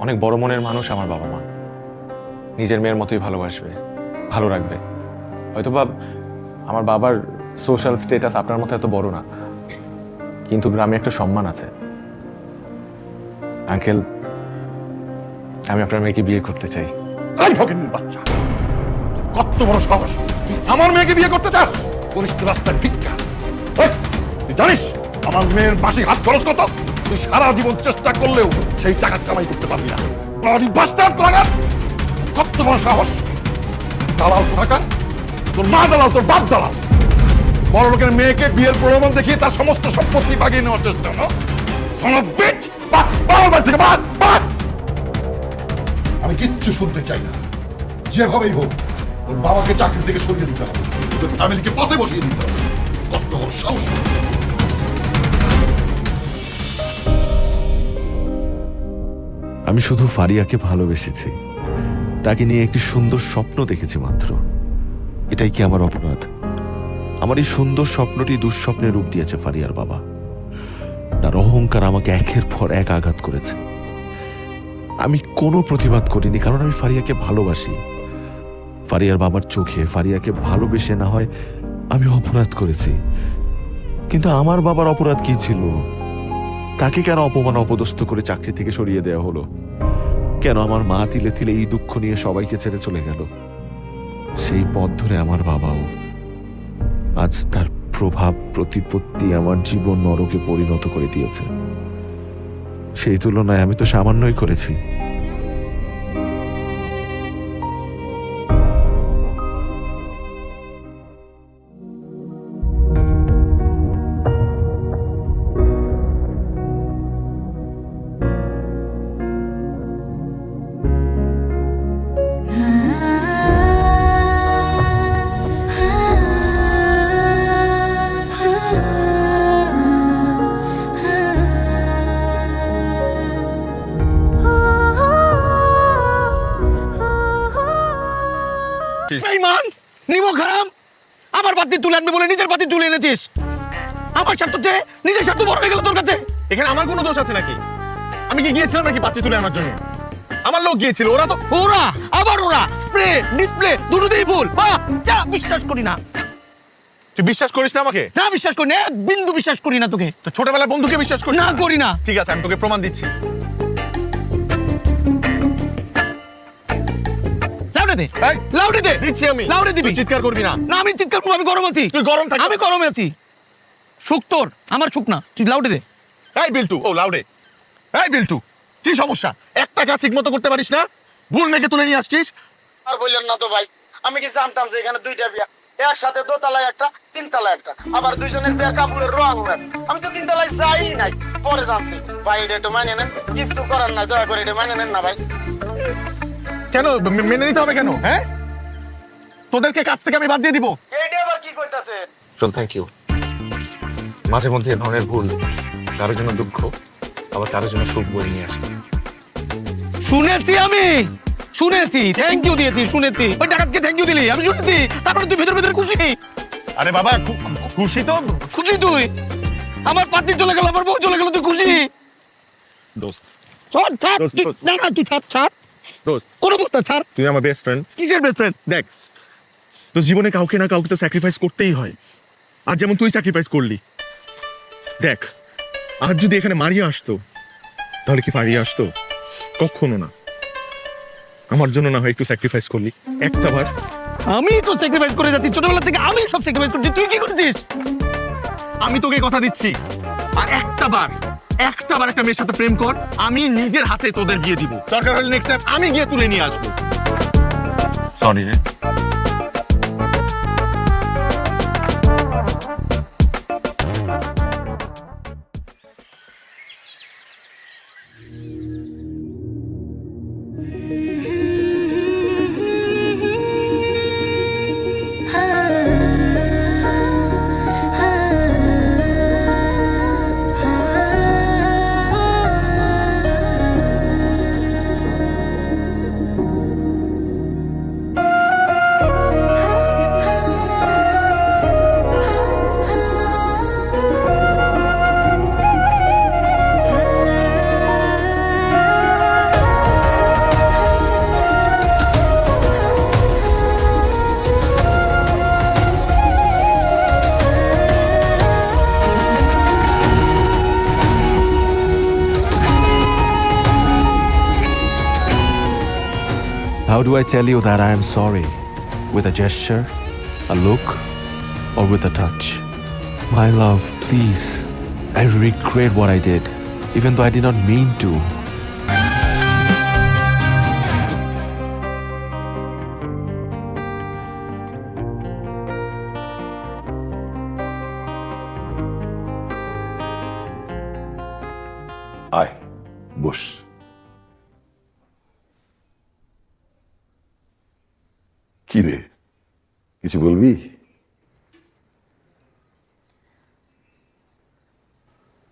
S4: অনেক বড় মনের মানুষ আমার বাবা মা। নিজের মেয়ের মতোই ভালোবাসবে, ভালো রাখবে। হয়তোবা আমার বাবার সোশ্যাল স্ট্যাটাস আপনার মতো এত বড় না, কিন্তু গ্রামে একটা সম্মান আছে। আঙ্কেল,
S9: আমি আপনার মেয়েকে বিয়ে করতে চাই।
S3: এই ফকিন্নির বাচ্চা, কত বড় সাহস! তুই আমার মেয়েকে বিয়ে করতে চাস? করিস তো রাস্তার ভিক্ষা। এই, তুই জানিস আমার মেয়ের মাসিক হাত খরচ কত? তুই সারা জীবন চেষ্টা করলেও সেই টাকা কামাই করতে পারবি না। বাস্টার্ড লাগার কত বড় সাহস! দালাল কোথাকার! তোর মা দালাল, তোর বাপ দালাল। বড় লোকের মেয়েকে বিয়ের প্রলোভন দেখিয়ে তার সমস্ত সম্পত্তি বাগিয়ে নেওয়ার চেষ্টা, না? Son of a bitch! বাড়ি থেকে বাদ! আমি কিচ্ছু শুনতে চাই না। যেভাবেই হোক ওর বাবাকে চাকরি থেকে সরিয়ে দিতে হবে, ওদের ফ্যামিলিকে পথে বসিয়ে দিতে হবে। কত বড় সাহস!
S9: আমি শুধু ফারিয়াকে ভালোবেসেছি, তাকে নিয়ে একটি সুন্দর স্বপ্ন দেখেছি মাত্র। এটাই কি আমার অপরাধ? আমার এই সুন্দর স্বপ্নটি দুঃস্বপ্নের রূপ দিয়েছে ফারিয়ার বাবা। তার অহংকার আমাকে একের পর এক আঘাত করেছে। আমি কোনো প্রতিবাদ করিনি, কারণ আমি ফারিয়াকে ভালোবাসি। ফারিয়ার বাবার চোখে ফারিয়াকে ভালোবেসে না হয় আমি অপরাধ করেছি, কিন্তু আমার বাবার অপরাধ কি ছিল? তাকে কেন অপমান অপদস্থ করে চাকরি থেকে সরিয়ে দেওয়া হলো? কেন আমার মা তিলে তিলে এই দুঃখ নিয়ে সবাইকে ছেড়ে চলে গেল? সেই পথ ধরে আমার বাবাও। আজ তার প্রভাব প্রতিপত্তি আমার জীবন নরকে পরিণত করে দিয়েছে। সেই তুলনায় আমি তো সামান্যই করেছি।
S6: বেঈমান, নিমক হারাম! আমার পাতি তুলে আনবে বলে নিজের পাতি তুলে এনেছিস। আমার স্বার্থ চেয়ে নিজের স্বার্থ বড় হয়ে গেল তোর কাছে।
S4: এখানে আমার কোনো দোষ আছে নাকি? আমি কি গিয়েছিলাম নাকি পাত্রী তুলে আনার জন্য? আমার লোক গিয়েছিল,
S6: ওরা আবার স্প্রে ডিসপ্লে দুটোতেই ভুল। যা, বিশ্বাস করি না।
S4: তুই বিশ্বাস করিস না আমাকে?
S6: না, বিশ্বাস করি না, এক বিন্দু বিশ্বাস করি না তোকে।
S4: তো ছোটবেলার বন্ধুকে বিশ্বাস করি
S6: না, করি না।
S4: ঠিক আছে, আমি তোকে প্রমাণ দিচ্ছি।
S6: লাউডে দে,
S4: এই,
S6: লাউডে দে,
S4: দিচ্ছি আমি।
S6: লাউডে দিবি।
S4: তুই চিৎকার করবি না।
S6: না, আমি চিৎকার করবো, আমি গরম আছি।
S4: তুই গরম থাক।
S6: আমি গরমে আছি। সুখ তোর, আমার সুখ না। তুই লাউডে দে।
S4: এই বিল্টু, ও লাউডে। এই বিল্টু, কি সমস্যা? একটা কাজ ঠিক মতো করতে পারিস না? ভুল মেয়েকে তুলে নিয়ে আসছিস।
S12: আর বললেন না তো ভাই, আমি কি জানতাম যে এখানে দুইটা বিয়া, একসাথে দোতলায় একটা, তিনতলায় একটা, আবার দুইজনের বিয়ার কাপড়ের রং এক। আমি তো তিনতলায় যাই নাই, পরে জানছি। ভাই এটা একটু মানে নেন, কিছু করার নাই, দয়া করে এটা মানে নেন না ভাই।
S4: কেন মেনে নিতে হবে কেন? হ্যাঁ, তোদেরকে কাজ থেকে আমি বাদ দিয়ে দিব?
S12: এইটা আবার কি কইতাছেন?
S9: চল, থ্যাংক ইউ। মাঝে মধ্যে এ ধরনের ভুল কারোর জন্য দুঃখ, আবার কারোর জন্য সুখ বয়ে নিয়ে আসে।
S6: শুনেছি, আমি শুনেছি, থ্যাংক ইউ দিয়েছি, শুনেছি। ওই ডাকাতকে থ্যাংক ইউ দিলি, আমি শুনেছি। তারপরে তুই ভেতর ভেতর খুশি।
S4: আরে বাবা, খুশি তো।
S6: খুশি তুই? আমার পাতি চলে গেল, আমার বউ চলে গেল, তুই খুশি?
S4: দোস্ত,
S6: ছাড়, ছাড়।
S4: দোস্ত, দোস্ত।
S6: না, না, তুই ছাড়, ছাড়।
S4: দোস্ত,
S6: কোনো দোস্ত না, ছাড়।
S4: তুই আমার বেস্ট ফ্রেন্ড।
S6: কিসের বেস্ট ফ্রেন্ড?
S4: দেখ, তো জীবনে কাউকে না কাউকে তো স্যাক্রিফাইস করতেই হয়। আর যেমন তুই স্যাক্রিফাইস করলি। দেখ, আজ যদি এখানে মারিয়া আসতো, তাহলে কি ফারিয়া আসতো? কখনো না। আমার জন্য না হয় একটু স্যাক্রিফাইস করলি, একটা বার।
S6: আমি তো স্যাক্রিফাইস করে যাচ্ছি ছোটবেলা থেকে, আমি সব স্যাক্রিফাইস করছি। তুই কি করছিস?
S4: আমি তোকে কথা দিচ্ছি, আর একটা বার একটা মেয়ের সাথে প্রেম কর, আমি নিজের হাতে তোদের বিয়ে দিব। দরকার হলে নেক্সট টাইম আমি গিয়ে তুলে নিয়ে আসবো। সরি রে।
S9: How do I tell you that I am sorry? With a gesture, a look, or with a touch? My love, please. I regret what I did, even though I did not mean to.
S3: আয় বস। কি রে, কিছু বলবি?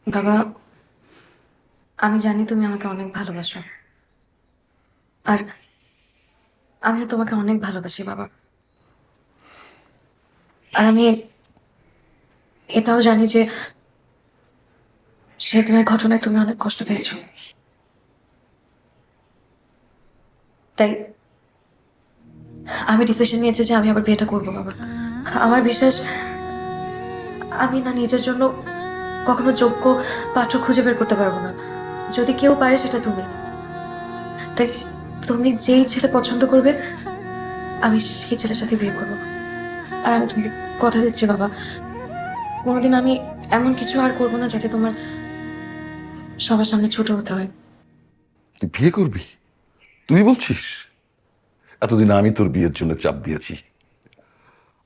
S10: বাবা, আমি জানি তুমি আমাকে অনেক ভালোবাসো, আর আমিও তোমাকে অনেক ভালোবাসি বাবা। আর আমি এটাও জানি যে সেদিনের ঘটনায় তুমি অনেক কষ্ট পেয়েছো, তাই আমি ডিসিশন নিয়েছি যে আমি আবার বিয়েটা করবো বাবা। আমার বিশ্বাস আমি না নিজের জন্য কখনো যোগ্য পাত্র খুঁজে বের করতে পারবো না, যদি কেউ পারে সেটা তুমি। তাই তুমি যেই ছেলে পছন্দ করবে আমি সেই ছেলের সাথে বিয়ে করবো। আর আমি তোমাকে কথা দিচ্ছি বাবা, কোনোদিন আমি এমন কিছু আর করবো না যাতে তোমার সবার সামনে ছোট হতে হয়।
S3: তুই বিয়ে করবি? তুই বলছিস? এতদিন আমি তোর বিয়ের জন্য চাপ দিয়েছি,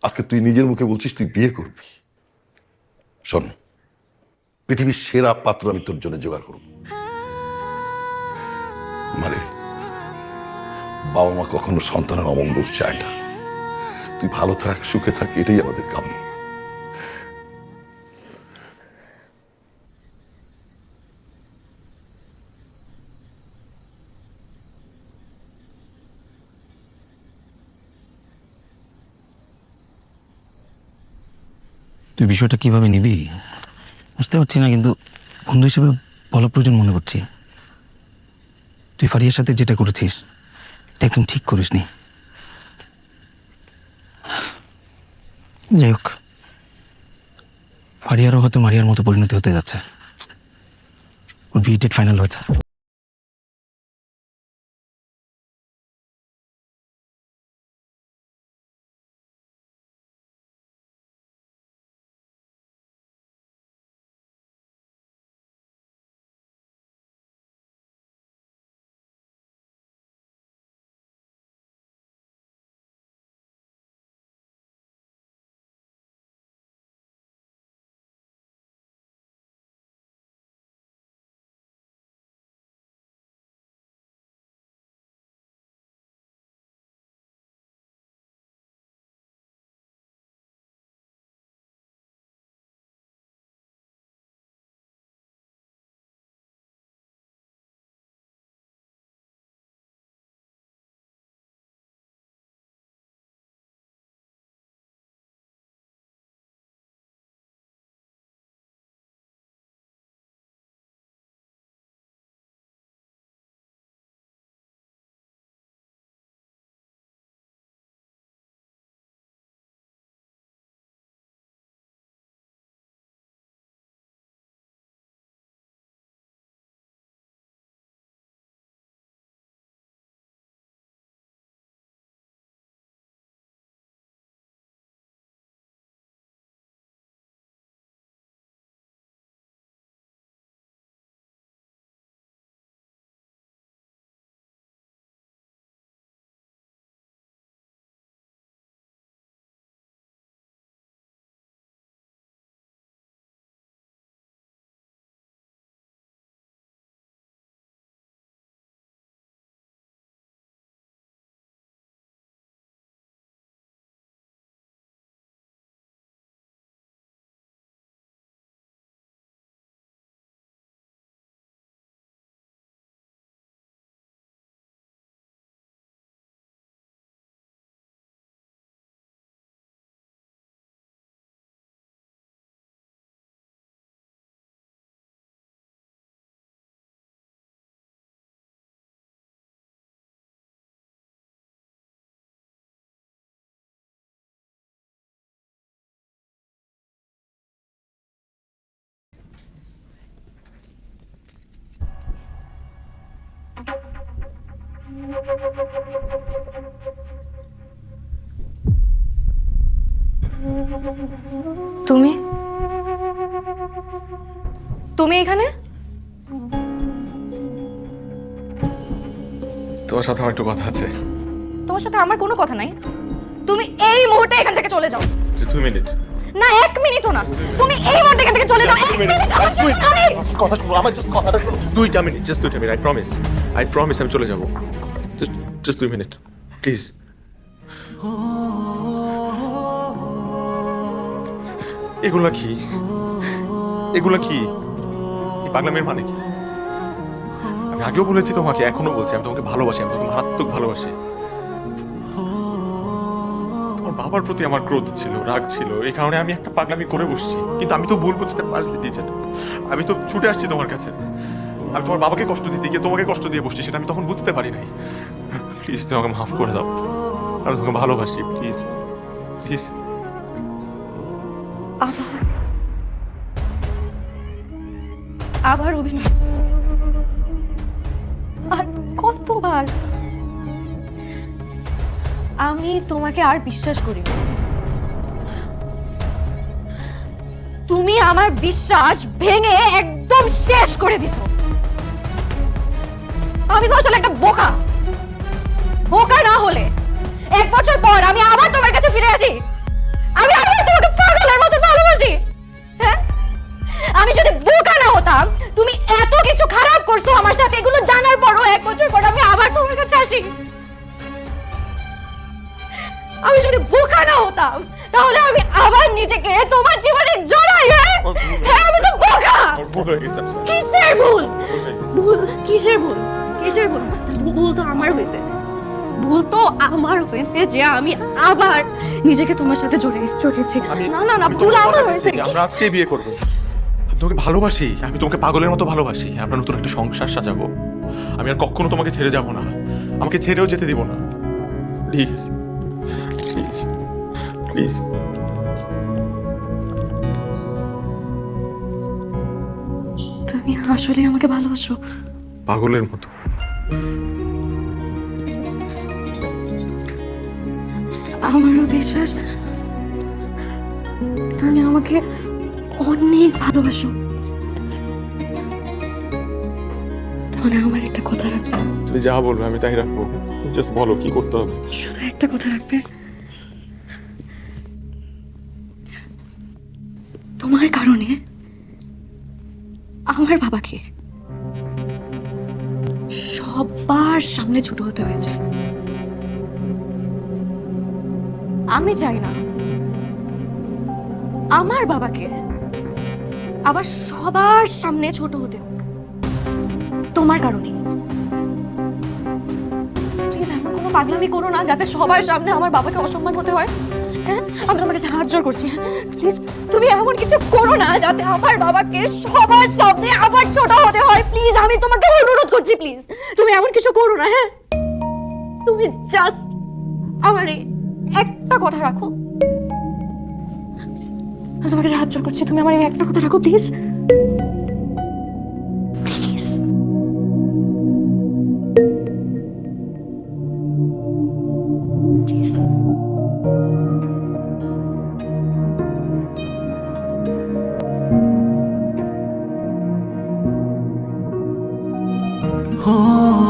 S3: আজকে তুই নিজের মুখে বলছিস তুই বিয়ে করবি। শোন, পৃথিবীর সেরা পাত্র আমি তোর জন্য জোগাড় করব। মানে বাবা মা কখনো সন্তানের অমঙ্গল চায় না। তুই ভালো থাক, সুখে থাক, এটাই আমাদের কাম্য।
S6: তুই বিষয়টা কিভাবে নিবি বুঝতে পারছি না, কিন্তু বন্ধু হিসেবে বলা প্রয়োজন মনে করছি। তুই ফারিয়ার সাথে যেটা করেছিস এটা একদম ঠিক করিসনি। যাই হোক, ফারিয়ারও হয়তো মারিয়ার মতো পরিণতি হতে যাচ্ছে। ওর বিয়ে ডেট ফাইনাল হয়েছে।
S2: তুমি তুমি এখানে?
S4: তোমার সাথে আমার একটু কথা আছে।
S2: তোমার সাথে আমার কোনো কথা নাই। তুমি এই মুহূর্তে এখান থেকে চলে যাও।
S4: 2 মিনিট।
S2: না 1 মিনিটও না, তুমি এই মুহূর্তে এখান থেকে চলে যাও। 1 মিনিট
S4: কথা শুনো, আমার জাস্ট কথাটা 2 minute, just 2 minute. I promise আমি চলে যাব। Just 2 minute please. এগুলা কি এই পাগলামের মানে কি? আমি আগেও বলেছি তোমাকে, এখনো বলছি, আমি তোমাকে ভালোবাসি, আমি তোমাকে মারাত্মক ভালোবাসি। তোমার বাবার প্রতি আমার ক্রোধ ছিল, রাগ ছিল, এই কারণে আমি একটা পাগলামি করে বসছি। কিন্তু আমি তো ভুল বুঝতে পারছি টিচার, আমি তো ছুটে আসছি তোমার কাছে। আমি তোমার বাবাকে কষ্ট দিতে গিয়ে তোমাকে কষ্ট দিয়ে বসছি, সেটা আমি তখন বুঝতে পারি নাই। প্লিজ তুমি আমাকে মাফ করে দাও, আমি তোমাকে ভালোবাসি। Please please.
S2: আবার অভিনয়, আর কতবার? আমি তোমাকে আর বিশ্বাস করি না। তুমি আমার বিশ্বাস ভেঙে একদম শেষ করে দিছো। আমি তো আসলে একটা বোকা। বোকা না হলে 1 বছর পর আমি আবার তোমার কাছে ফিরে আসি, আমি আবার তোমাকে পাগলের মতো ভালোবাসি। হ্যাঁ, আমি যদি বোকা না হতাম, তুমি এত কিছু খারাপ করছো আমার সাথে, এগুলো জানার পরও 1 বছর পর আমি আবার তোমার কাছে আসি। আমি যদি বোকা না হতাম, তাহলে আমি আবার নিজেকে তোমার জীবনে জড়াই। হ্যাঁ, আমি তো বোকা। কিসের ভুল? কিসের ভুল? ভুল তো আমার হয়েছে। যে আমি আবার নিজেকে তোমার সাথে জড়িয়েছি। না, ভুল আমার হয়েছে।
S4: আমরা আজকেই বিয়ে করব। আমি তোমাকে ভালোবাসি, আমি তোমাকে পাগলের মতো ভালোবাসি। আমরা নতুন একটা সংসার সাজাবো। আমি আর কখনো তোমাকে ছেড়ে যাব না, আমাকে ছেড়েও যেতে দিব না। Please please please.
S2: তুমি আসলে আমাকে ভালোবাসো?
S4: পাগলের মতো।
S2: আমারও বিশ্বাস তুমি আমাকে অনেক ভালোবাসো। তাহলে আমার একটা কথা রাখবে?
S4: তুমি যা বলবে আমি তাই রাখবো। জাস্ট বলো কি করতে হবে।
S2: শুধু একটা কথা রাখবে, তোমার কারণে আমার বাবাকে সবার সামনে ছোট হতে হয়েছে। আমি চাই না আমার বাবাকে আবার সবার সামনে ছোট হতে হোক তোমার কারণে। প্লিজ এমন কোনো পাগলামি করো না যাতে সবার সামনে আমার বাবাকে অসম্মান হতে হয়। হ্যাঁ, আমি তোমাকে সাহায্য করছি। প্লিজ তুমি এমন কিছু করো না যাতে আমার বাবাকে সবার সামনে আবার ছোট হতে হয়। প্লিজ আমি তোমাকে অনুরোধ করছি, প্লিজ তুমি এমন কিছু করো না। হ্যাঁ, তুমি জাস্ট আমার একটা কথা রাখো। আমি তোমাকে সাহায্য করছি, তুমি আমার এই একটা কথা রাখো প্লিজ। প্লিজ।
S6: oh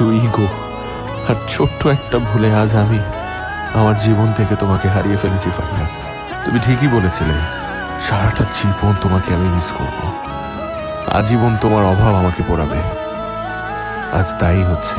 S9: কিছু ইগো আর ছোট্ট একটা ভুলে আজ আমি আমার জীবন থেকে তোমাকে হারিয়ে ফেলেছি ফারিয়া। তুমি ঠিকই বলেছিলে, সারাটা জীবন তোমাকে আমি মিস করব, আজীবন তোমার অভাব আমাকে পোড়াবে। আজ তাই হচ্ছে।